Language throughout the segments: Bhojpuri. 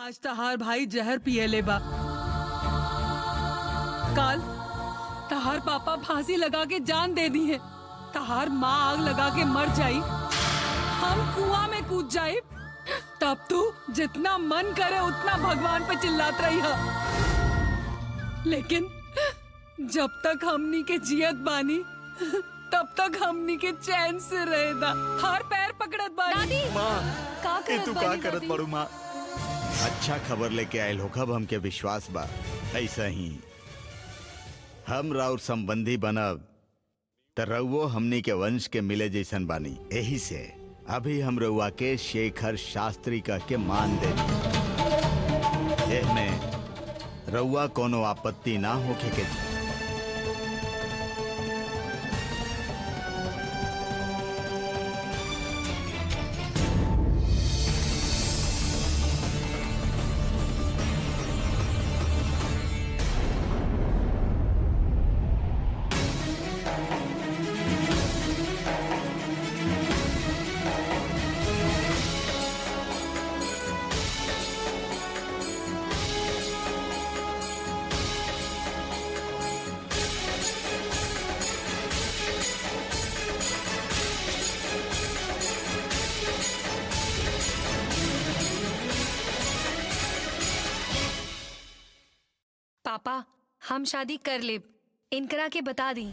आज तहार भाई जहर पिए ले बा। काल तहार पापा फांसी लगा के जान दे दी है। तहार माँ आग लगा के मर जाई, हम कुआं में कूद जाए, तब तू जितना मन करे उतना भगवान पे चिल्लात रही है। लेकिन जब तक हमनी के जियत बानी तब तक हमनी के चैन से रहेदा। हर पैर पकड़त बानी। माँ का ए करत तू का बानी करत दादी? बड़ू माँ? अच्छा खबर लेके आयल हो, कब हमके विश्वास बा। ऐसा ही हम राउर संबंधी बनब त रउओ हमनी के वंश के मिले जैसन बानी। यही से अभी हम रउआ के शेखर शास्त्री कह के मान दे। में रउआ कोनो आपत्ति ना होखे के। पापा हम शादी कर ले, इनकरा के बता दी।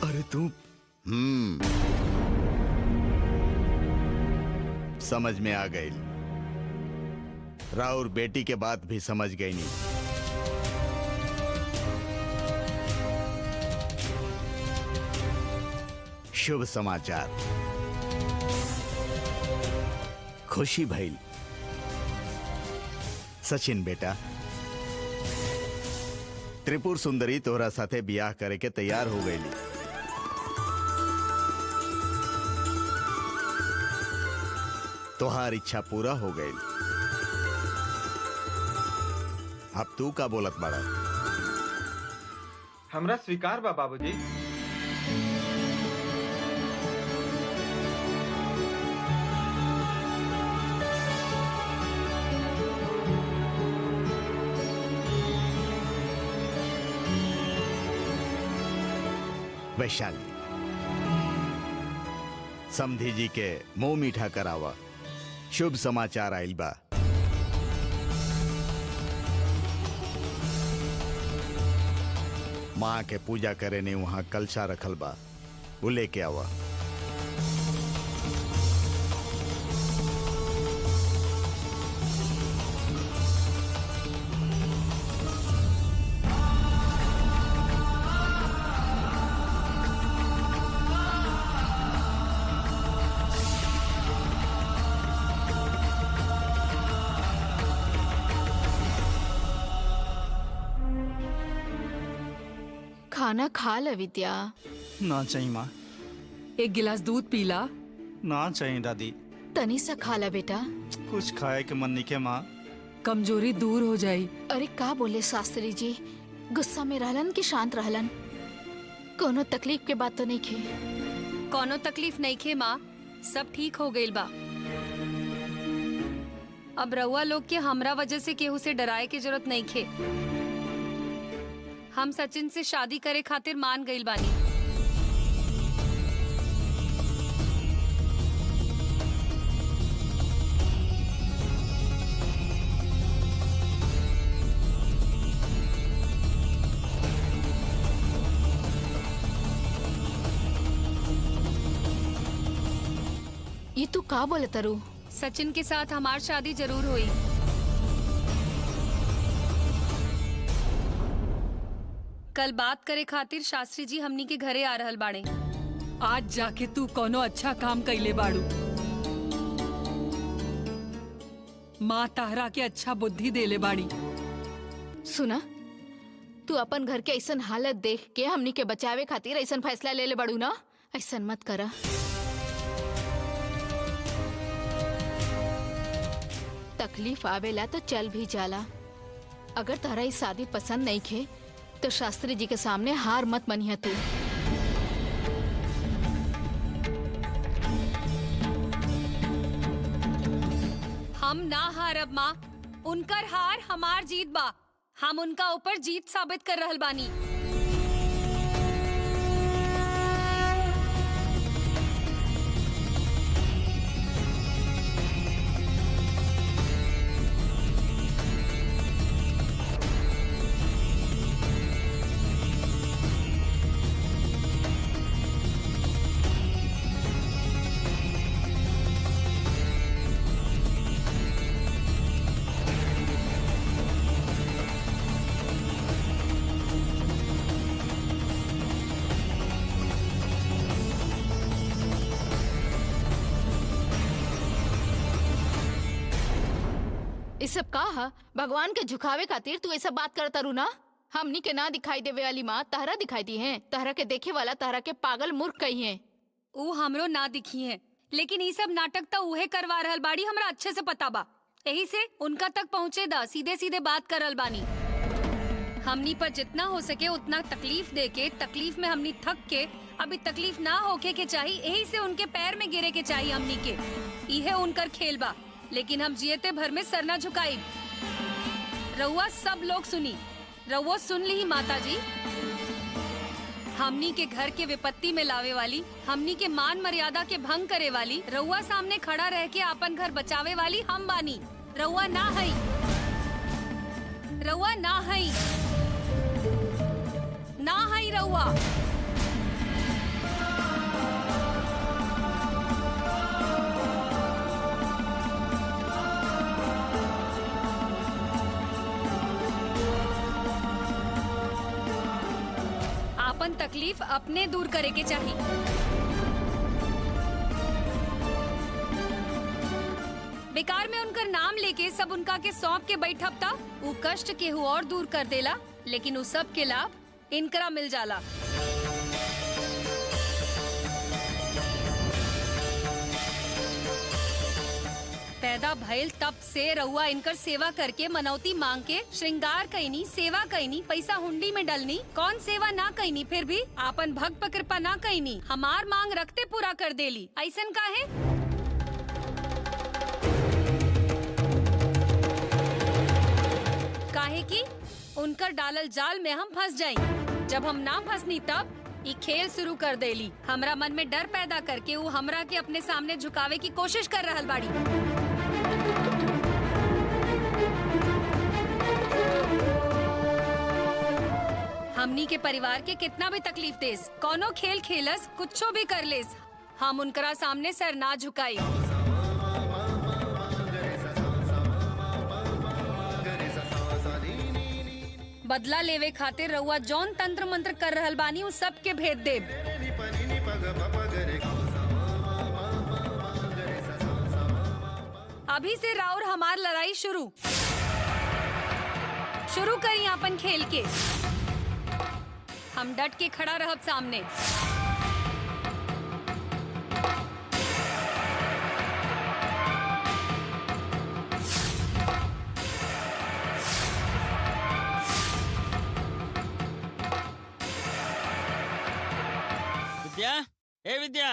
अरे तू समझ में आ गई। राउर बेटी के बात भी समझ गई नहीं। शुभ समाचार, खुशी भइल। सचिन बेटा, त्रिपुर सुंदरी तोहरा साथे बियाह करे के तैयार हो गई। तोहार इच्छा पूरा हो गई। अब तू का बोलत बड़ा? हमरा स्वीकार बा बाबूजी। वैशाली, समधी जी के मुंह मीठा करावा। शुभ समाचार आइल बा। माँ के पूजा करे ने वहां कलशा रखल बा, वो लेके आवा। खाना खा ल विद्या। ना चाहिए माँ। एक गिलास दूध पीला। ना चाहिए दादी। तनी सा खा ल बेटा। कुछ खाए के मन नहीं के माँ। कमजोरी दूर हो जाई। अरे का बोले शास्त्री जी, गुस्सा में रहलन कि शांत रहलन? कोनो तकलीफ के बात तो नहीं खे? कोनो तकलीफ नहीं खे माँ, सब ठीक हो गइल बा। अब रउआ लोग के हमरा वजह से केहू से डराए के जरूरत नहीं खे। हम सचिन से शादी करे खातिर मान गइल बानी। ये तू का बोले तरु? सचिन के साथ हमार शादी जरूर हुई। कल बात करे खातिर शास्त्री जी हमनी के घरे आ रहल बाड़े। आज जाके तू कोनो अच्छा काम कैले बाड़ू। माँ ताहरा के अच्छा बुद्धि देले बाड़ी। सुना, तू अपन घर के ऐसन हालत देख के हमनी के बचावे खातिर ऐसन फैसला ले ले बड़ू ना। ऐसन मत करा। तकलीफ आवेला तो चल भी जाला। अगर तारा ई शादी पसंद नहीं खे तो शास्त्री जी के सामने हार मत मनिया तू। हम ना हारब माँ, उनकर हार हमार जीत बा। हम उनका ऊपर जीत साबित कर रहल बानी। इस सब का हा? भगवान के झुकावे खातिर तू ऐसा बात करता रू ना? हमनी के ना दिखाई देवे वाली माँ तहरा दिखाई दी है। तहरा के देखे वाला तहरा के पागल मूर्ख कही है। ऊ हमरो ना दिखी है, लेकिन ये सब नाटक तो उहे करवा रहल बाड़ी, हमरा अच्छे से पता बा। यही से उनका तक पहुँचे दा, सीधे सीधे बात करल बानी। हमनी पर जितना हो सके उतना तकलीफ दे के, तकलीफ में हमनी थक के, अभी तकलीफ ना होके के चाहिए, यही से उनके पैर में गिरे के चाहिए हमनी के। इहे उनकर खेल बा, लेकिन हम जियते भर में सर ना झुकाई। रउआ सब लोग सुनी, रउआ सुन ली माता जी। हमनी के घर के विपत्ति में लावे वाली, हमनी के मान मर्यादा के भंग करे वाली, रउआ सामने खड़ा रह के अपन घर बचावे वाली हम बानी। रउआ ना हई, रउआ ना हई, ना हई रउआ। अपन तकलीफ अपने दूर करे के चाहिए। बेकार में उनकर नाम लेके सब उनका के सौंप के बैठब ता ऊ कष्ट केहू और दूर कर देला, लेकिन ऊ सब के लाभ इनकरा मिल जाला। पैदा भइल तब से रउआ इनकर सेवा करके, मनौती मांग के, श्रृंगार कईनी, सेवा कईनी, पैसा हुंडी में डलनी। कौन सेवा ना कईनी, फिर भी आपन भक्त पर कृपा ना कईनी, हमार मांग रखते पूरा कर देली। ऐसन काहे? काहे कि उनकर डालल जाल में हम फंस जाई। जब हम ना फंसनी तब ये खेल शुरू कर देली। हमरा मन में डर पैदा करके वो हमरा के अपने सामने झुकावे की कोशिश कर रहल बाड़ी। हमनी के परिवार के कितना भी तकलीफ देस, कोनो खेल खेलस, कुछो भी कर लेस, हम उनकरा सामने सर ना झुकाई। बदला लेवे खातिर रउआ जौन तंत्र मंत्र कर रहल बानी उ सब के भेद देब। अभी से राउर हमार लड़ाई शुरू करी अपन खेल के। हम डट के खड़ा रहब सामने। विद्या, ए विद्या,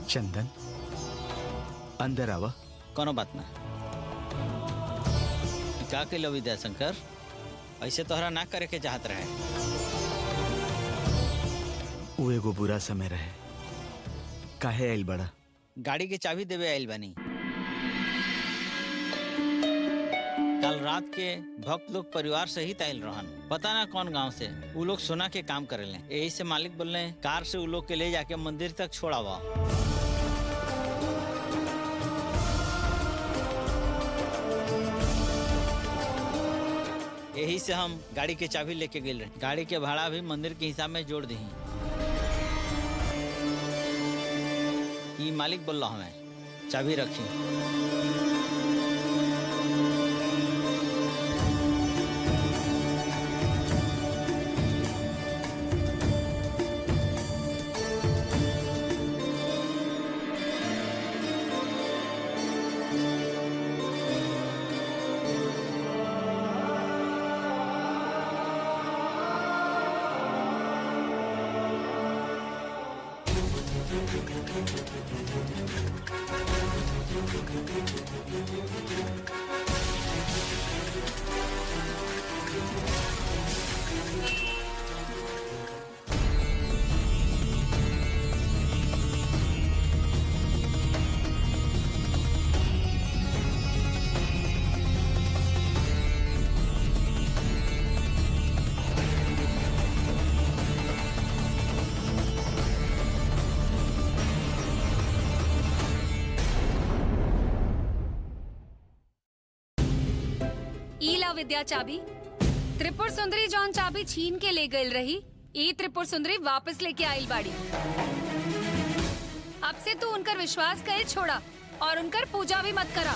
चंदन अंदर आवा। कोनो बात ना। का के लो विद्या शंकर, ऐसे तोहरा ना करे के चाहत रहे। वो एगो बुरा समय रहे। काहे आइल बड़ा? गाड़ी के चाबी देवे आइल बानी। कल रात के भक्त लोग परिवार सहित आयल रहन, पता ना कौन गांव से। वो लोग सोना के काम करेले, यही से मालिक बोलने कार से वो लोग के ले जाके मंदिर तक छोड़ावा। यही से हम गाड़ी के चाबी लेके गए रहे। गाड़ी के भाड़ा भी मंदिर के हिसाब में जोड़ दी। ये मालिक बोल रहा हमें चाबी रखी। ईला विद्या चाबी। त्रिपुर सुंदरी जौन चाबी छीन के ले गई रही, ई त्रिपुर सुंदरी वापस लेके आइल बाड़ी। अब से तू उनकर विश्वास करे छोड़ा और उनकर पूजा भी मत करा।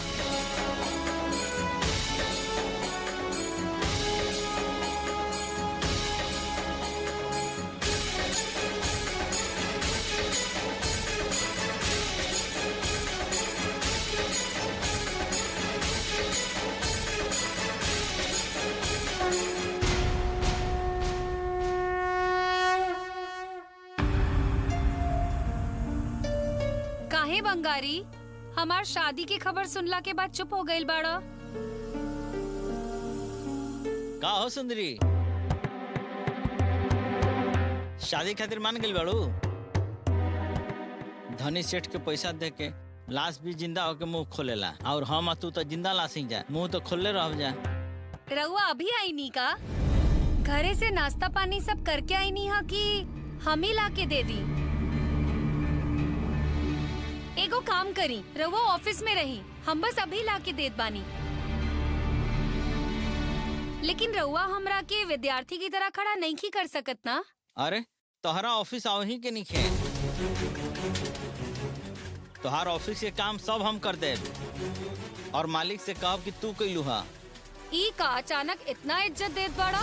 काहे बंगारी, हमार शादी की खबर सुनला के बाद चुप हो गई बाड़ा? का हो सुंदरी, शादी खातिर मान गई बाड़ू? धनी सेठ के पैसा दे के लाश भी जिंदा होके मुंह खोलेला, और हम तू तो जिंदा लाश ही जा, मुंह तो खोले रह जा। रउआ अभी आई नी का? घरे से नाश्ता पानी सब करके आई नी हा कि हम ही ला के दे दी? एगो काम करी, रउआ ऑफिस में रही, हम बस अभी ला के देत बानी। लेकिन रउआ हमरा के विद्यार्थी की तरह खड़ा नहीं की कर सकत ना? अरे तोहरा ऑफिस आओ ही के नहीं खे, तोहार ऑफिस के काम सब हम कर दे, और मालिक से कहो कि तू कैलू हा। ई का अचानक इतना इज्जत देत बाड़ा?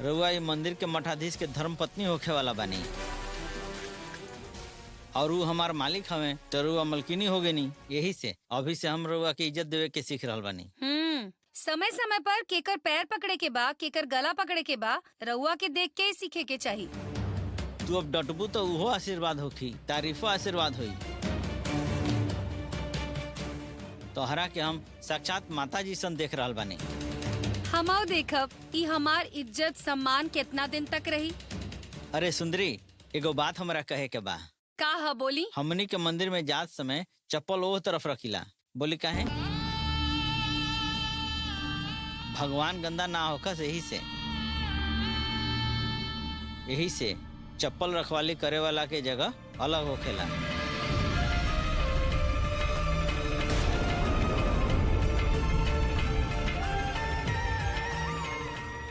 रउआ ये मंदिर के मठाधीश के धर्म पत्नी होखे वाला बानी, और वो हमार मालिक हमें, तो रउआ मलकिनी हो गई। यही से अभी से हम रउआ के इज्जत देवे के सीख रहल बानी। समय समय पर केकर पैर पकड़े के बा, केकर गला पकड़े के बा, रउआ के देख के ही सीखे के चाहिए। तू अब डटबू तो उहो आशीर्वाद होखी, तारीफो आशीर्वाद होई। तोहरा के हम साक्षात माता जी सन देख रहल बानी। हमो देखब ई हमार इज्जत सम्मान कितना दिन तक रही। अरे सुंदरी, एगो बात हमरा कहे के बा। का हा बोली? हमनी के मंदिर में जात समय चप्पल ओह तरफ रखिला। बोली काहे? भगवान गंदा ना होखस, यही से चप्पल रखवाली करे वाला के जगह अलग होखेला।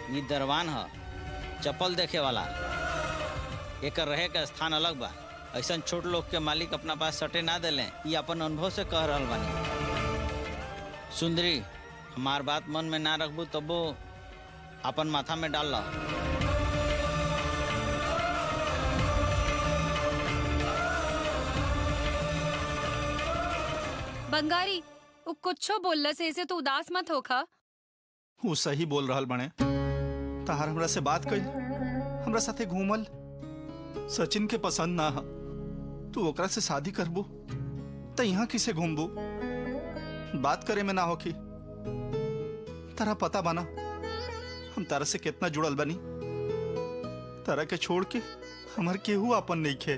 ये दरवान ह, चप्पल देखे वाला, एकर रहे का स्थान अलग बा। ऐसा छोट लोग के मालिक अपना पास सटे ना देले, ये अपन अनुभव से कह रहल बानी। सुंदरी, हमार बात मन में ना रखबू तबो अपन माथा में डाल ला। बंगारी, वो कुछो बोलला से इसे तो उदास मत होखा। वो सही बोल रहल बने। तहार हमरा से बात कई, हमरा साथे घूमल सचिन के पसंद ना हा। तू ओकरा से शादी करबू तो यहाँ किसे घूमबू? बात करे में ना होखी। तारा पता बना हम तारा से कितना जुड़ल बनी। तारा के छोड़ के हमार केहू अपन नहीं खे।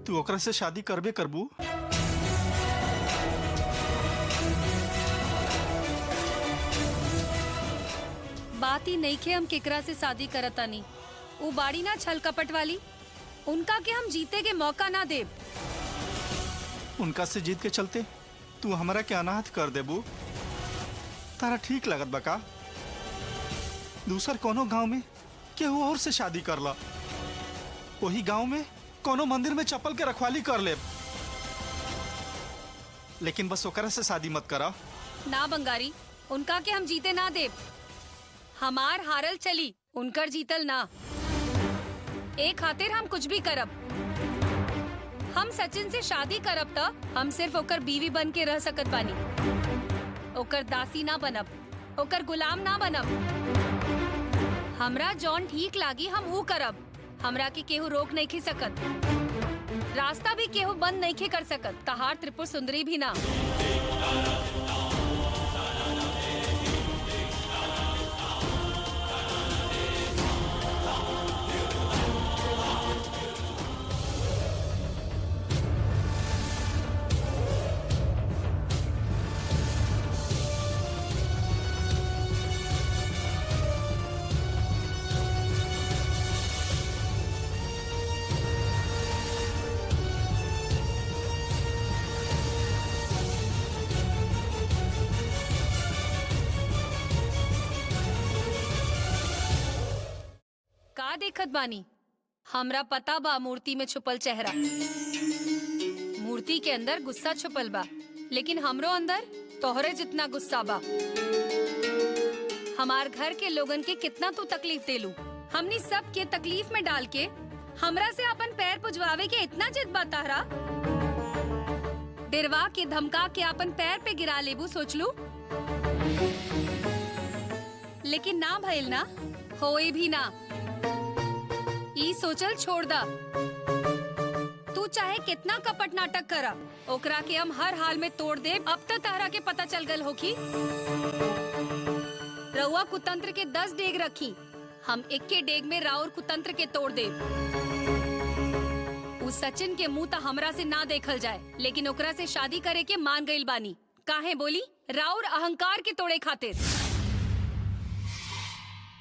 तू ओकरा से शादी करबे करबू? बात ही नहीं खे हम केकरा से शादी करतानी। वो बाड़ी ना छल कपट वाली, उनका के हम जीते के मौका ना देब। उनका से जीत के चलते तू हमारा के अनाथ कर देबू? तारा ठीक लगत बका? दूसर कोनो गांव में केहू और से शादी कर ला, वही गांव में कोनो मंदिर में चप्पल के रखवाली कर ले, लेकिन बस ओकरा से शादी मत करा। ना बंगारी, उनका के हम जीते ना देब। हमार हारल चली, उनकर जीतल ना। एक खातिर हम कुछ भी करब। हम सचिन से शादी करब त हम सिर्फ ओकर बीवी बन के रह सकत बानी, ओकर दासी ना बनब, ओकर गुलाम ना बनब। हमरा जौन ठीक लागी हम ऊ करब। हमरा के केहू रोक नहीं खी सकत। रास्ता भी केहू बंद नहीं खे कर सकत, तहार त्रिपुर सुंदरी भी ना। का देखत बानी? हमरा पता बा मूर्ति में छुपल चेहरा। मूर्ति के अंदर गुस्सा छुपल बा, लेकिन हमरो अंदर तोहरे जितना गुस्सा बा। हमार घर के लोगन के कितना तू तकलीफ देलू, हमनी सब के तकलीफ में डाल के हमरा से अपन पैर पुजवावे के इतना जिद बा तारा। डरवा के धमका के अपन पैर पे गिरा लेबू सोचलू, लेकिन ना भइल ना, होए भी ना। ई सोचल छोड़ दा। तू चाहे कितना कपट नाटक करा, ओकरा के हम हर हाल में तोड़ दे। अब तक तारा के पता चल गल होखी। रउआ कुतंत्र के 10 डेग रखी, हम 1 डेग में राउर कुतंत्र के तोड़ दे। उस सचिन के मुंह ता हमरा से ना देखल जाए, लेकिन ओकरा से शादी करे के मान गइल बानी। काहे बोली? राउर अहंकार के तोड़े खातिर।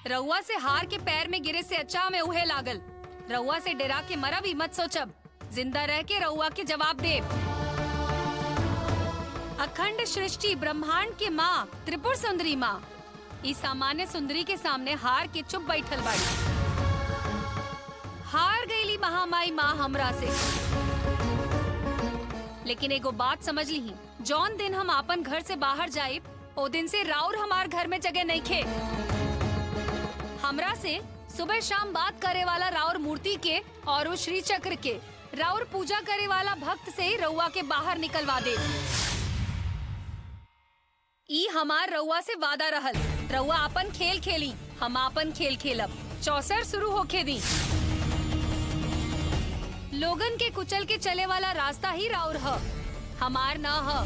रउआ से हार के पैर में गिरे से अच्छा में उहे लागल। रउआ से डरा के मरा भी मत सोचब, जिंदा रह के रउआ के जवाब दे। अखंड सृष्टि ब्रह्मांड के माँ त्रिपुर सुंदरी माँ इस सामान्य सुंदरी के सामने हार के चुप बैठल बाड़ी। हार गईली महामाई माँ हमरा से। लेकिन एगो बात समझ ली, जौन दिन हम अपन घर से बाहर जाए, ओ दिन से राउर हमार घर में जगह नहीं खे। हमरा से सुबह शाम बात करे वाला राउर मूर्ति के और उस श्री चक्र के, राउर पूजा करे वाला भक्त से ही रउआ के बाहर निकलवा दे। ई हमार रउआ से वादा रहल। रउआ अपन खेल खेली, हम अपन खेल खेलब। चौसर शुरू होके दी। लोगन के कुचल के चले वाला रास्ता ही राउर ह, हमार ना ह।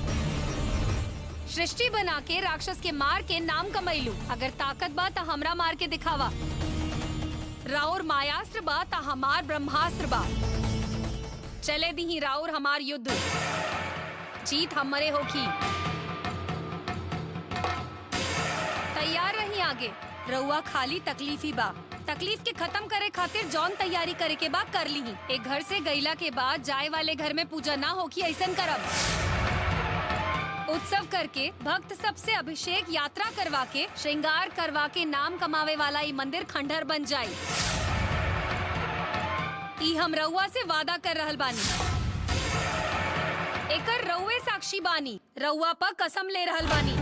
सृष्टि बना के राक्षस के मार के नाम कमैलू। अगर ताकत बा ता हमरा मार के दिखावा। राउर मायास्त्र बा ता हमार ब्रह्मास्त्र बा। चले दी ही राउर हमार युद्ध, जीत हमरे होखी। तैयार रही आगे, रउआ खाली तकलीफी बा। तकलीफ के खत्म करे खातिर जौन तैयारी करे के बाद कर ली। एक घर से गईला के बाद जाए वाले घर में पूजा ना होखी, ऐसन करब। उत्सव करके भक्त सबसे अभिषेक यात्रा करवा के श्रृंगार करवा के नाम कमावे वाला ये मंदिर खंडहर बन जाए। ई हम रउआ से वादा कर रहल बानी। एकर रउए साक्षी बानी, रउआ पर कसम ले रहल बानी।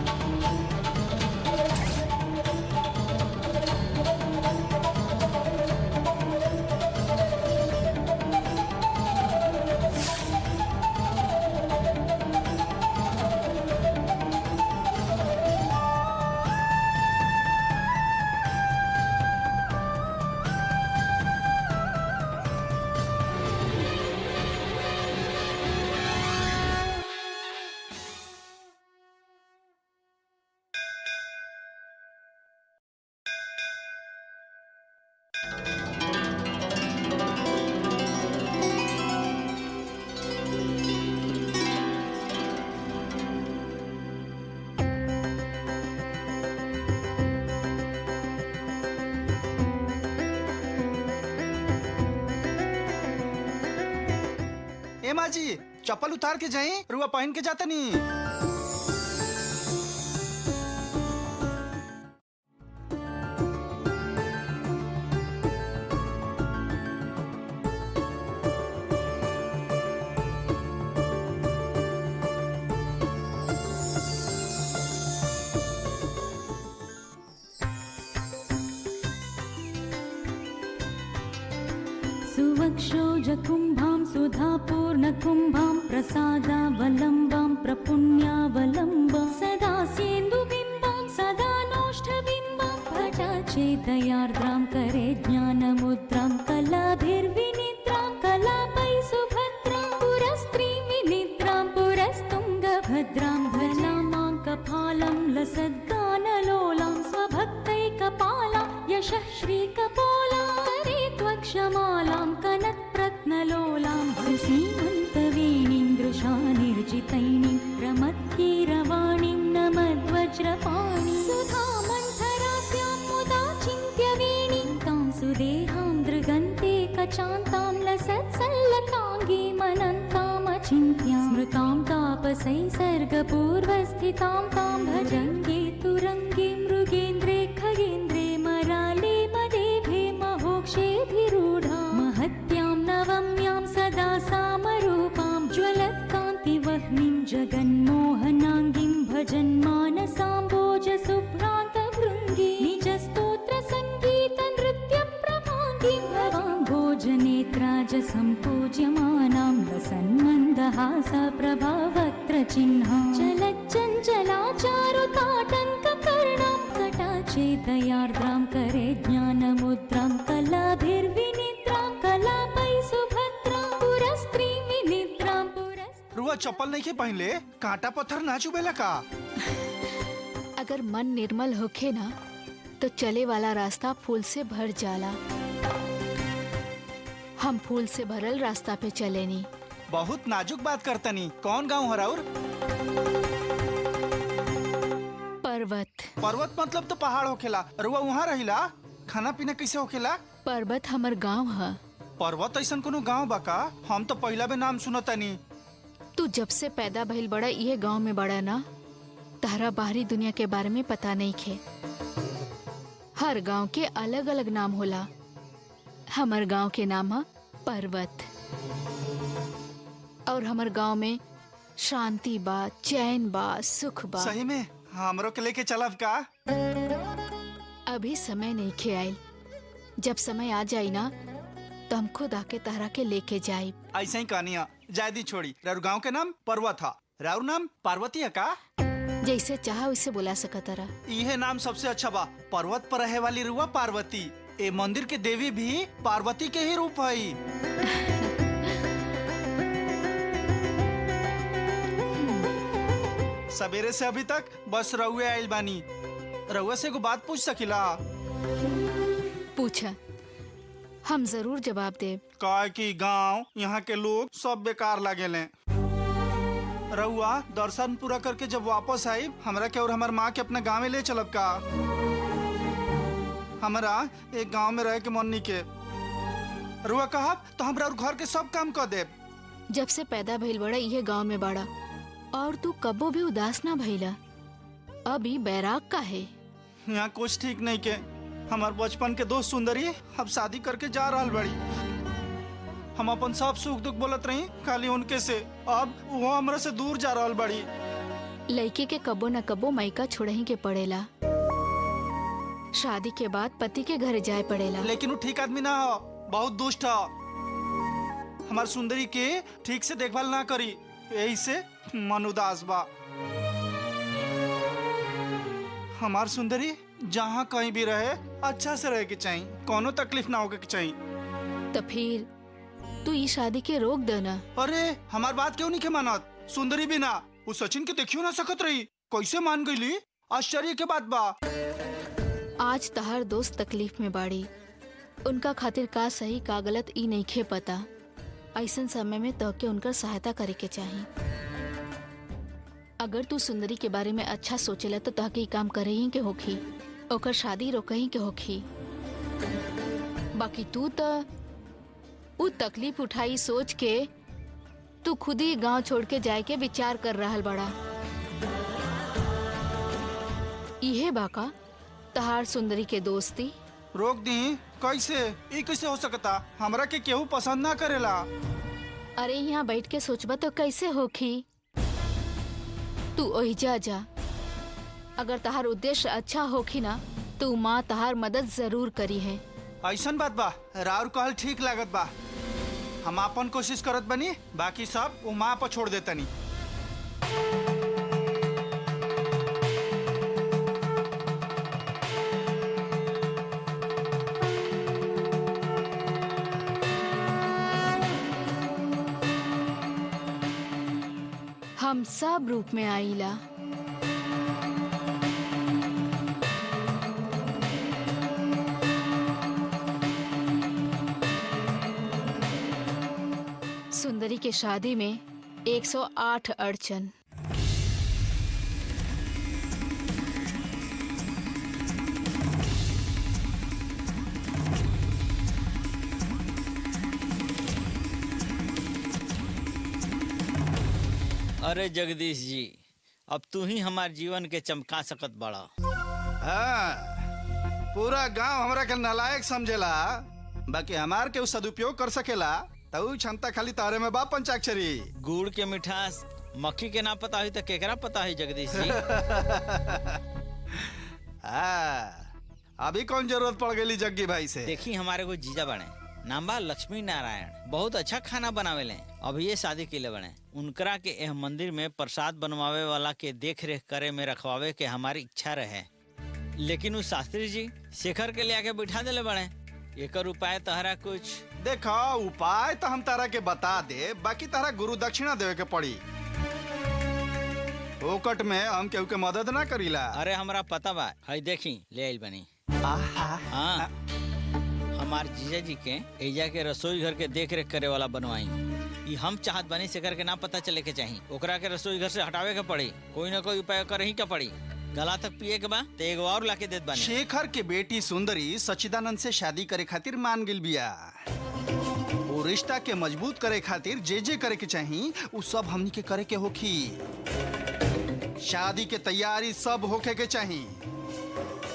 माँ जी चप्पल उतार के जाए, रुआ पहन के जाता नहीं। सुवक्षोजकुम्भां सुधापूर्णकुम्भां प्रसादावलम्बां प्रपुण्यावलम्बां सदा सेन्दुबिम्बां सदा नोष्ठबिम्बां पटाचेतयार्द्रां करे ज्ञानमुद्रां कलाभिर्विनिद्रां कलापै सुभद्रां मनन्तामचिन्त्यां स्मृतां तापसै सर्गपूर्वस्थितां तां भजन्गे तुरङ्गे मृगेन्द्रे खगेन्द्रे मराले मदेभे महोक्षेऽधिरूढां महत्यां नवम्यां सदा सामरूपां ज्वलत्कान्तिवह्निं जगन्मोहनाङ्गीं भजन्मानसाम्भोजसुभ्रान्तभृङ्गी निजस्तोत्रसङ्गीतनृत्यप्रभाङ्गीं भवाम्भोजनेत्राजसम्पूज्यमानां लसन्मन्दहासप्रभावक्त्रचिह्नां चलच्चञ्चलाचारुताटङ्ककर्णां कटाक्षेदयार्द्रां करे ज्ञानमुद्रां कलाभिर्विनिद्रां कलापै सुभद्रां पुरस्त्रीं विनिद्रां रुआ चप्पल नहीं के पहले कांटा पत्थर ना चुभेला का। अगर मन निर्मल होखे ना तो चले वाला रास्ता फूल से भर जाला। हम फूल से भरल रास्ता पे चलेनी। बहुत नाजुक बात करतनी। कौन गाँव है राउर? पर्वत। पर्वत मतलब तो पहाड़ होखेला। रुआ वहाँ रहिला? खाना पीना कैसे होखेला? पर्वत हमर गांव है। पर्वत ऐसा कोनो गाँव बा का? हम तो पहला भी नाम सुनतनी। तू जब से पैदा भइल बड़ा ये गांव में बड़ा ना, तारा बाहरी दुनिया के बारे में पता नहीं खे। हर गांव के अलग अलग नाम होला। हमर गांव के नाम है पर्वत। और हमर गांव में शांति बा, चैन बा, सुख बा। सही में हमरो के लेके चलब का? अभी समय नहीं खे आइल। जब समय आ जाई ना तो हम खुद आके तारा के लेके जाई। ऐसा ही कहानियाँ जायदी छोड़ी। राउर गाँव के नाम पर्वत था, राउर नाम पार्वती है का? जैसे चाह वैसे बुला सकतारा। यह नाम सबसे अच्छा बा। पर्वत पर रहे वाली रुआ पार्वती। ए मंदिर के देवी भी पार्वती के ही रूप है। सवेरे से अभी तक बस रउए आइल बानी। रउआ से को बात पूछ सकिला? पूछा, हम जरूर जवाब देब। का कि गांव यहाँ के लोग सब बेकार लागेले। रउआ दर्शन पूरा करके जब वापस आई हमरा के और हमार माँ के अपने गाँव में ले चलब का? हमरा एक गांव में रह के मन नहीं के। रुआ कहब तो हमरा और घर के सब काम कर देब। जब से पैदा भइल बड़ा ये गांव में बड़ा और तू कबो भी उदास ना भइला। अभी बैराग का है। यहाँ कुछ ठीक नहीं के। हमार बचपन के दोस्त सुंदरी अब शादी करके जा रहा बड़ी। हम अपन सब सुख दुख बोलत रही खाली उनके से। अब वो हमरा से दूर जा रहा बड़ी। लड़के के कबो न कबो मायका छोड़ही के पड़ेला। शादी के बाद पति के घर जाए पड़ेला। लेकिन वो ठीक आदमी ना हो, बहुत दुष्ट हो। हमार सुंदरी के ठीक से देखभाल ना करी, यही से मन उदास बा। हमार सुंदरी जहाँ कहीं भी रहे अच्छा से रहे के चाहिए, कोनो तकलीफ ना होके के चाहिए। तो फिर तू ये शादी के रोक देना। अरे हमार बात क्यों नहीं के मानत? सुंदरी भी ना वो सचिन के देखियो ना सकत रही, कैसे मान गईली? आश्चर्य के बात बा। आज तहार दोस्त तकलीफ में बाड़ी, उनका खातिर का सही का गलत ई नहीं खे पता। ऐसन समय में तोके उनकर सहायता करे के चाहिए। अगर तू सुंदरी के बारे में अच्छा सोचेला तो तहके ई काम करे ही के होखी, ओकर शादी रोकही के होखी। बाकी तू तो वो तकलीफ उठाई सोच के तू खुद ही गांव छोड़ के जाए के विचार कर रहल बड़ा। इहे बाका तहार सुंदरी के दोस्ती रोक दी कैसे? ये कैसे हो सकता? हमरा के केहू पसंद ना करेला। अरे यहाँ बैठ के सोचबा तो कैसे होखी? तू ओहिजा जा। अगर तहार उद्देश्य अच्छा होखी ना तो माँ तहार मदद जरूर करी है। ऐसन बात बा, राउर कहल ठीक लागत बा। हम अपन कोशिश करत बनी, बाकी सब वो माँ पर छोड़ देतनी। हम सब रूप में आईला। सुंदरी के शादी में 108 अड़चन। अरे जगदीश जी, अब तू ही हमार जीवन के चमका सकत बड़ा। हाँ, पूरा गांव हमरा के नालायक समझेला, बाकी हमार के सदुपयोग कर सकेला तो क्षमता खाली तारे में बा पंचाक्षरी। गुड़ के मिठास मक्खी के ना पता हुई तो केकरा पता है जगदीश जी। अभी कौन जरूरत पड़ गई जग्गी भाई से? देखी हमारे को जीजा बने, नाम बा लक्ष्मी नारायण, बहुत अच्छा खाना बनावे ले। अभी ये शादी के लिए बने, उनकरा के यह मंदिर में प्रसाद बनवावे वाला के देख रेख करे में रखवावे के हमारी इच्छा रहे, लेकिन उस शास्त्री जी शेखर के ले आके बिठा देले बने। एकर उपाय तहरा कुछ? देखो उपाय तो हम तारा के बता दे, बाकी तारा गुरु दक्षिणा देवे के पड़ी। ओकट में हम केहू के मदद ना करीला। अरे हमरा पता बा, हई देखी ले आइल बनी। हाँ, हमार जीजा जी के एजा के रसोई घर के देख रेख करे वाला बनवाई। ये हम चाहत बनी शेखर के ना पता चले के चाहिए, ओकरा के रसोई घर से हटावे के पड़ी, कोई ना कोई उपाय कर ही के पड़ी। गला तक पिए के बा तो एगो और लाके देत बानी। शेखर के बेटी सुंदरी सच्चिदानंद से शादी करे खातिर मान गिल बिया। वो रिश्ता के मजबूत करे खातिर जे जे करे के चाहिए वो सब हमनी के करे के होखी। शादी के तैयारी सब होके के चाहिए,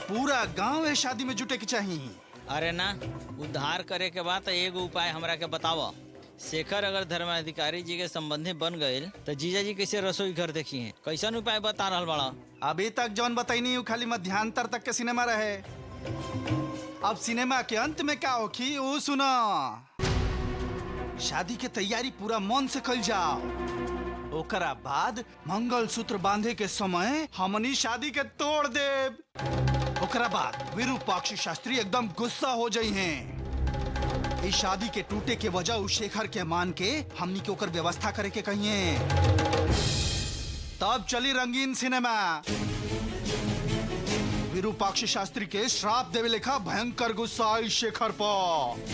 पूरा गांव है शादी में जुटे के चाहिए। अरे ना, उद्धार करे के बाद एगो उपाय हमरा के बतावा। शेखर अगर धर्माधिकारी जी के संबंधी बन गए तो जीजा जी कैसे रसोई घर देखी है, कैसन उपाय बता रहा बड़ा? अभी तक जौन बताई वो खाली मध्यांतर तक के सिनेमा रहे। अब सिनेमा के अंत में क्या होखी वो सुना। शादी के तैयारी पूरा मन से कल जाओ, ओकरा बाद मंगल सूत्र बांधे के समय हमनी शादी के तोड़ देब। ओकरा बाद विरूपाक्ष शास्त्री एकदम गुस्सा हो जाई हैं। इस शादी के टूटे के वजह उस शेखर के मान के हमनी के ओकर व्यवस्था करे के कहिए, तब चली रंगीन सिनेमा। विरूपाक्ष शास्त्री के श्राप देवे लेखा भयंकर गुस्सा आई शेखर पर।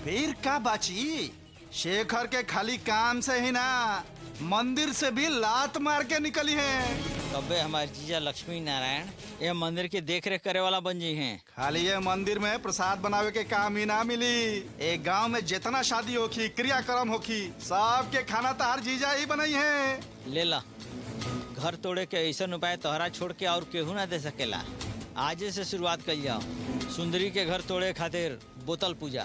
फिर का बाची? शेखर के खाली काम से ही ना, मंदिर से भी लात मार के निकली है। तबे हमारे जीजा लक्ष्मी नारायण ये मंदिर की देख रेख करे वाला बन जी हैं। खाली ये मंदिर में प्रसाद बनावे के काम ही ना मिली, एक गांव में जितना शादी होखी क्रियाक्रम होखी सब के खाना तो हर जीजा ही बनाई है। ले ला, घर तोड़े के ऐसा उपाय तोहरा छोड़ के और केहू ना दे सकेला। आज से शुरुआत कर जाओ, सुंदरी के घर तोड़े खातिर बोतल पूजा।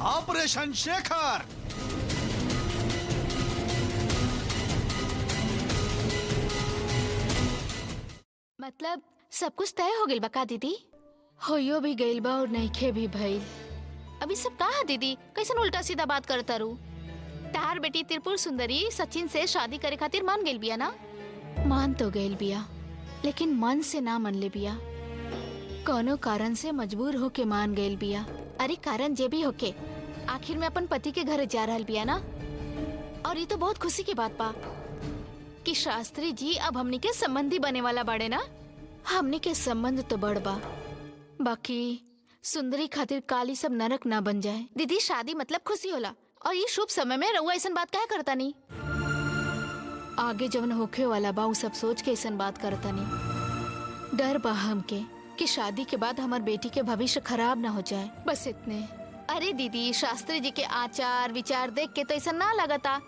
ऑपरेशन शेखर। मतलब सब कुछ तय हो गइल बा का दीदी? होयो भी गइल बा और नइखे भी भइल। अभी सब कहा दीदी, कैसन उल्टा सीधा बात करता रू? तार बेटी त्रिपुर सुंदरी सचिन से शादी करे खातिर मान गइल बिया ना? मान तो गइल बिया, लेकिन मन से ना मन ले बिया, कोनो कारण से मजबूर होके मान गइल बिया। अरे कारण जे भी होके आखिर में अपन पति के घर जा रहल बिया ना। और ये तो बहुत खुशी की बात बा कि शास्त्री जी अब हमनी के संबंधी बने वाला बाड़े ना। हमनी के संबंध तो बड़ बा, बाकी सुंदरी खातिर काली सब नरक ना बन जाए। दीदी शादी मतलब खुशी होला, और ये शुभ समय में रउआ ऐसन बात क्या करता नहीं? आगे जवन होखे वाला बा उ सब सोच के ऐसन बात करता नहीं। डर बा हमके कि शादी के बाद हमार बेटी के भविष्य खराब ना हो जाए, बस इतने। अरे दीदी शास्त्री जी के आचार विचार देख के तो ऐसा ना लगता।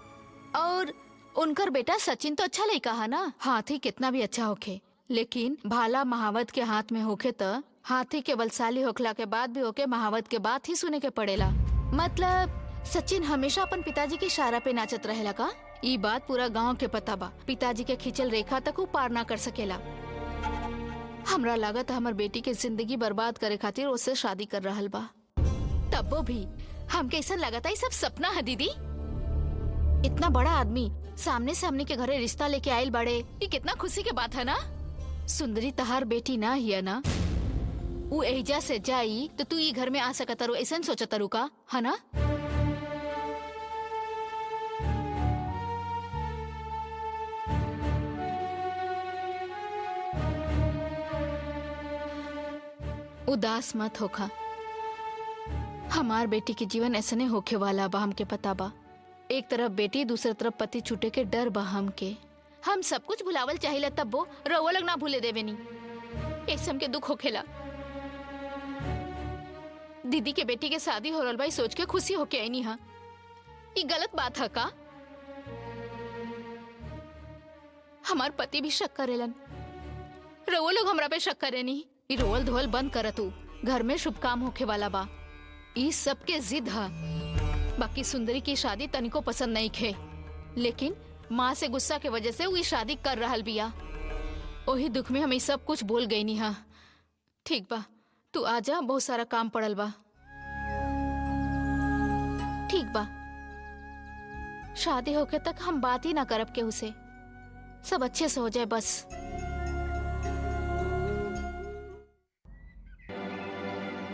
और उनकर बेटा सचिन तो अच्छा लड़का है ना, हाथी कितना भी अच्छा होखे, लेकिन भाला महावत के हाथ में होखे तो हाथी के बलशाली होखला के बाद भी होके महावत के बात ही सुने के पड़ेला। मतलब सचिन हमेशा अपन पिताजी के इशारा पे नाचत रहेला का? ये बात पूरा गांव के पता बा, पिताजी के खींचल रेखा तक वो पार ना कर सकेला। हमरा लागत हमर बेटी के जिंदगी बर्बाद करे खातिर उससे शादी कर रहल बा। तब भी हमके ऐसा लगता है सब सपना है दीदी। इतना बड़ा आदमी सामने सामने के घरे रिश्ता लेके आयल बड़े, ये कितना खुशी के बात है ना। सुंदरी तहार बेटी ना हिया ना, वो एजा से जाई तो तू ये घर में आ सकता रू, ऐसा सोचता रू का है ना? उदास मत होखा, हमार बेटी के जीवन ऐसा नहीं होखे वाला बा, हमके पता बा। एक तरफ बेटी दूसरी तरफ पति छूटे के डर बा हमके। हम सब कुछ भुलावल चाहिए तब वो रउआ लोग ना भूले देवे नी, एक सम के दुख होखेला। दीदी के बेटी के शादी हो रहल बा, ई सोच के खुशी होके आई हा। ई गलत बात है का? हमार पति भी शक करेलन, रउआ लोग हमरा पे शक करे नहीं। ई रोवल धोवल बंद कर तू, घर में शुभ काम होके वाला बा। ई सबके जिद है। बाकी सुंदरी की शादी तनिको पसंद नहीं खे, लेकिन माँ से गुस्सा के वजह से वो शादी कर रहल बिया। ओही दुख में हम ई सब कुछ बोल गई नी। हाँ ठीक बा, तू आजा, बहुत सारा काम पड़ल बा। ठीक बा, शादी होके तक हम बात ही ना करब केहू से, सब अच्छे से हो जाए बस।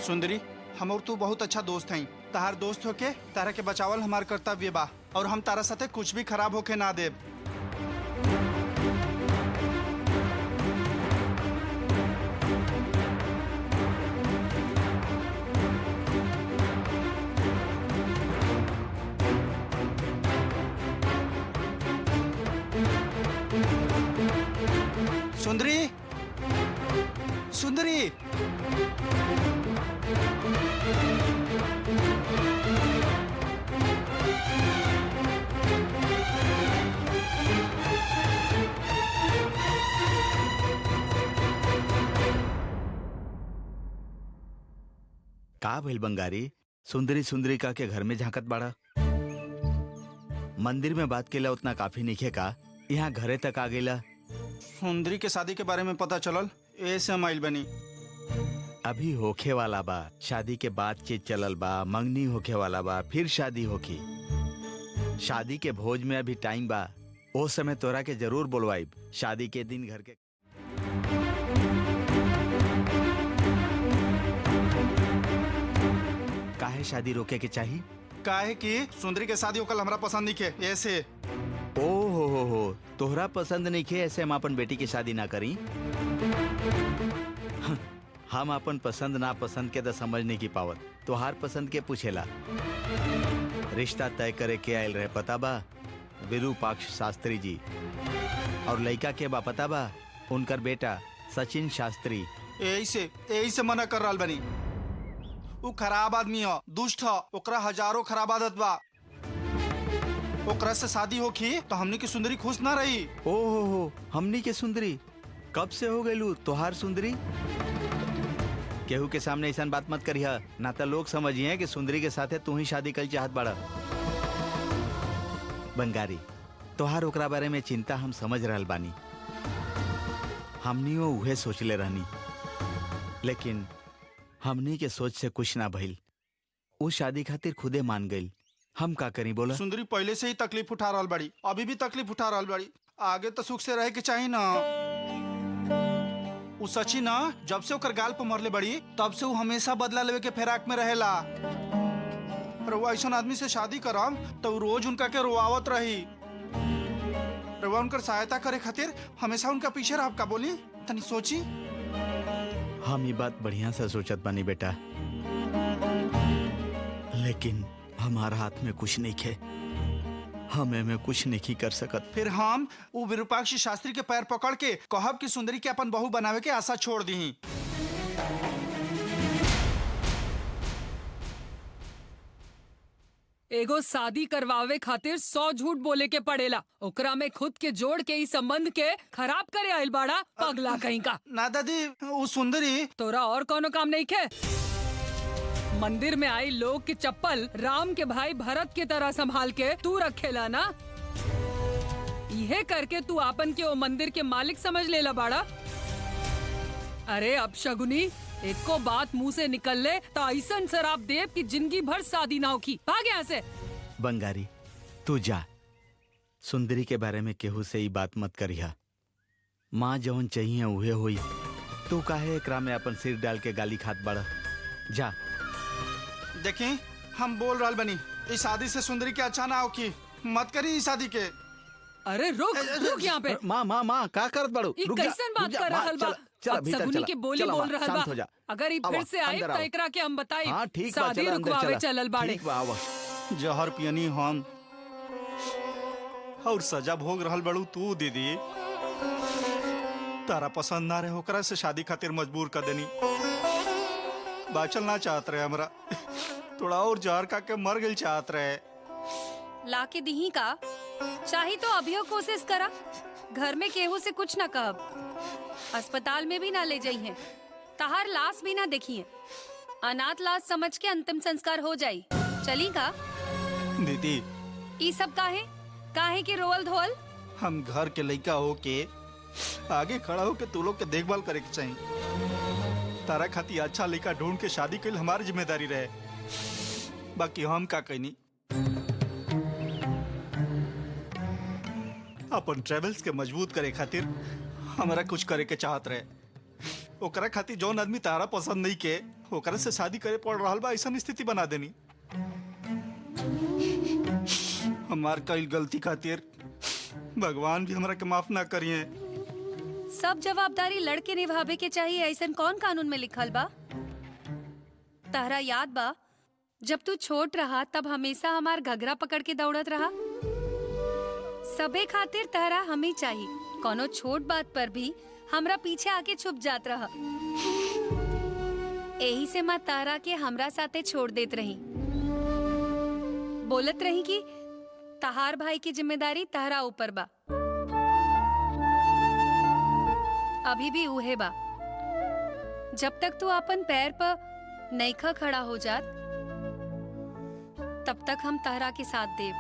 सुंदरी, हम और तू बहुत अच्छा दोस्त हई। तार दोस्त होके तारा के बचावल हमार कर्तव्य बा, और हम तारा साथे कुछ भी खराब होके ना देब। सुंदरी, सुंदरी, का भइल बंगारी? सुंदरी सुंदरी का के घर में झांकत बाड़ा? मंदिर में बात केला उतना काफी नहीं का? यहाँ घरे तक आ गेला। सुंदरी के शादी के बारे में पता चलल, ऐसे हम आइल बनी। अभी होखे वाला बा, शादी के बातचीत चलल बा, मंगनी होखे वाला बा, फिर शादी होखी। शादी के भोज में अभी टाइम बा, ओ समय तोरा के जरूर बोलवाइब। शादी के दिन घर के काहे शादी रोके के चाहिए? काहे कि सुंदरी के शादी होकल हमरा पसंद नहीं के। ऐसे ओ हो, तोहरा पसंद नहीं खे ऐसे हम अपन बेटी की शादी ना करी? हम अपन पसंद ना पसंद के तो समझ नहीं की पावत, तोहार पसंद के पूछेला। रिश्ता तय करे के आयल रहे पता बा? विरूपाक्ष शास्त्री जी। और लड़का के बा पता बा? उनकर बेटा सचिन शास्त्री। यही से मना कर रहा बनी। वो खराब आदमी हो, दुष्ट हो, ओकरा हजारों खराब आदत बा। ओकरा से शादी होखी तो हमनी की सुंदरी खुश ना रही। ओ हो, हमनी के सुंदरी कब से हो गईलू तोहार सुंदरी? केहू के सामने ऐसा बात मत करिहा, ना तो लोग समझिए कि सुंदरी के साथे तू ही शादी कर चाहत बाड़ा। बंगारी, तोहार ओकरा बारे में चिंता हम समझ रहल बानी। हमनियो उहे सोचले रहनी, लेकिन हमनी के सोच से कुछ ना भइल। उस शादी खातिर खुदे मान गई। हम का करी बोला? सुंदरी पहले से ही तकलीफ उठा रहल बड़ी, अभी भी तकलीफ उठा रहल बड़ी। आगे तो सुख से रहे के चाहिए ना। उ सची ना, जब से ओकर गाल पर मरले बड़ी तब से वो हमेशा बदला लेवे के फेराक में रहेला। रउआ ऐसा आदमी से शादी करम तो रोज उनका के रोआवत रही। रउआ उनकर सहायता करे खातिर हमेशा उनका पीछे रह का बोली। तनी सोची। हम ये बात बढ़िया से सोचत बानी बेटा, लेकिन हमारा हाथ में कुछ नहीं खे। हमें में कुछ नहीं कर सकत। फिर हम वो विरूपाक्ष शास्त्री के पैर पकड़ के कहब कि सुंदरी के अपन बहू बनावे के आशा छोड़ दी। एगो शादी करवावे खातिर 100 झूठ बोले के पड़ेला, ओकरा में खुद के जोड़ के इस संबंध के खराब करे आइल बाड़ा पगला कहीं का। ना दादी, वो सुंदरी तोरा और कोनो काम नहीं खे? मंदिर में आई लोग की चप्पल राम के भाई भरत की तरह संभाल के तू रखेला ना? यह करके तू आपन के वो मंदिर के मालिक समझ लेला बाड़ा? अरे अब शगुनी, एको बात मुंह से निकल ले तो ऐसन शराब देव की जिंदगी भर शादी ना होगी। भाग यहाँ से। बंगारी, तू जा। सुंदरी के बारे में केहू से ही बात मत करिहा। माँ जवन चाहिए उहे होई। तू काहे एकरा में अपन सिर डाल के गाली खात बड़ा? जा। देखी, हम बोल रहा बनी, इस शादी से सुंदरी के अच्छा ना हो की मत करी इस शादी के। अरे रुक यहाँ पे। माँ का करत बड़ो? कैसन बात कर रहल बा? अब सगुनी के बोली बोल रहल बा। अगर ई फिर से आई तो एकरा के हम बताई। हाँ, ठीक बा, शादी रुकवावे चलल बाड़े। ठीक बा, आवा। जहर पियनी हम और सजा भोग रहल बड़ू तू दीदी। तारा पसंद ना रहे ओकरा से शादी खातिर मजबूर कर देनी। बाचल ना चाहत रहे हमरा। थोड़ा और जहर खा के मर गई चाहत रहे। लाके दही का चाही तो अभियो कोशिश करा। घर में केहू से कुछ ना कहब, अस्पताल में भी ना ले जाइए, तहार लाश भी ना देखिए। अनाथ लाश समझ के अंतिम संस्कार हो जाई। चली का दीदी ई सब काहे के रोवल धोवल? हम घर के लड़का हो के आगे खड़ा हो के तू लोग के देखभाल करे के चाहिए। तारा खाती अच्छा लड़का ढूंढ के शादी कईल हमारी जिम्मेदारी रहे। बाकी हम का कहनी अपन ट्रेवल्स के मजबूत करे खातिर हमारा कुछ करे के चाहत रहे। ओकरा खातिर जौन आदमी तारा पसंद नहीं के ओकरा से शादी करे पड़ रहा बा, ऐसा स्थिति बना देनी। हमार कईल गलती खातिर भगवान भी हमरा के माफ ना करिए। सब जवाबदारी लड़के निभावे के चाहिए, ऐसन कौन कानून में लिखल बा? तहरा याद बा जब तू छोट रहा तब हमेशा हमार घगरा पकड़ के दौड़त रहा। सबे खातिर तहरा हम ही चाहिए। कोनो छोट बात पर भी हमरा पीछे आके छुप जात रहा। यही से माँ तहरा के हमरा साथे छोड़ देत रही। बोलत रही कि तहार भाई की जिम्मेदारी तहरा ऊपर बा। अभी भी उहे बा। जब तक तू अपन पैर पर नईखा खड़ा हो जात तब तक हम तहरा के साथ देव।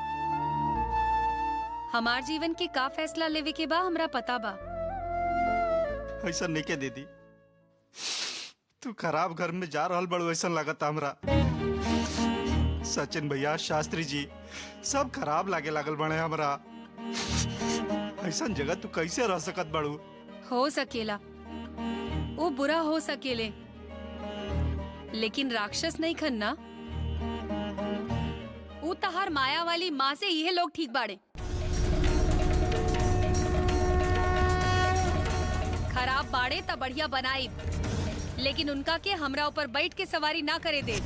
हमार जीवन के का फैसला लेवे के बा हमरा पता बा। ऐसा नहीं के दीदी, तू खराब घर में जा रहल बड़ो ऐसा लगता हमरा। सचिन भैया, शास्त्री जी सब खराब लागे लागल बने हमरा। ऐसा जगह तू कैसे रह सकत बड़ू? हो सकेला, वो बुरा हो सकेले, लेकिन राक्षस नहीं खन्ना। वो तहार माया वाली माँ से यह लोग ठीक बाड़े। खराब बाड़े त बढ़िया बनाई, लेकिन उनका के हमरा ऊपर बैठ के सवारी ना करे दे।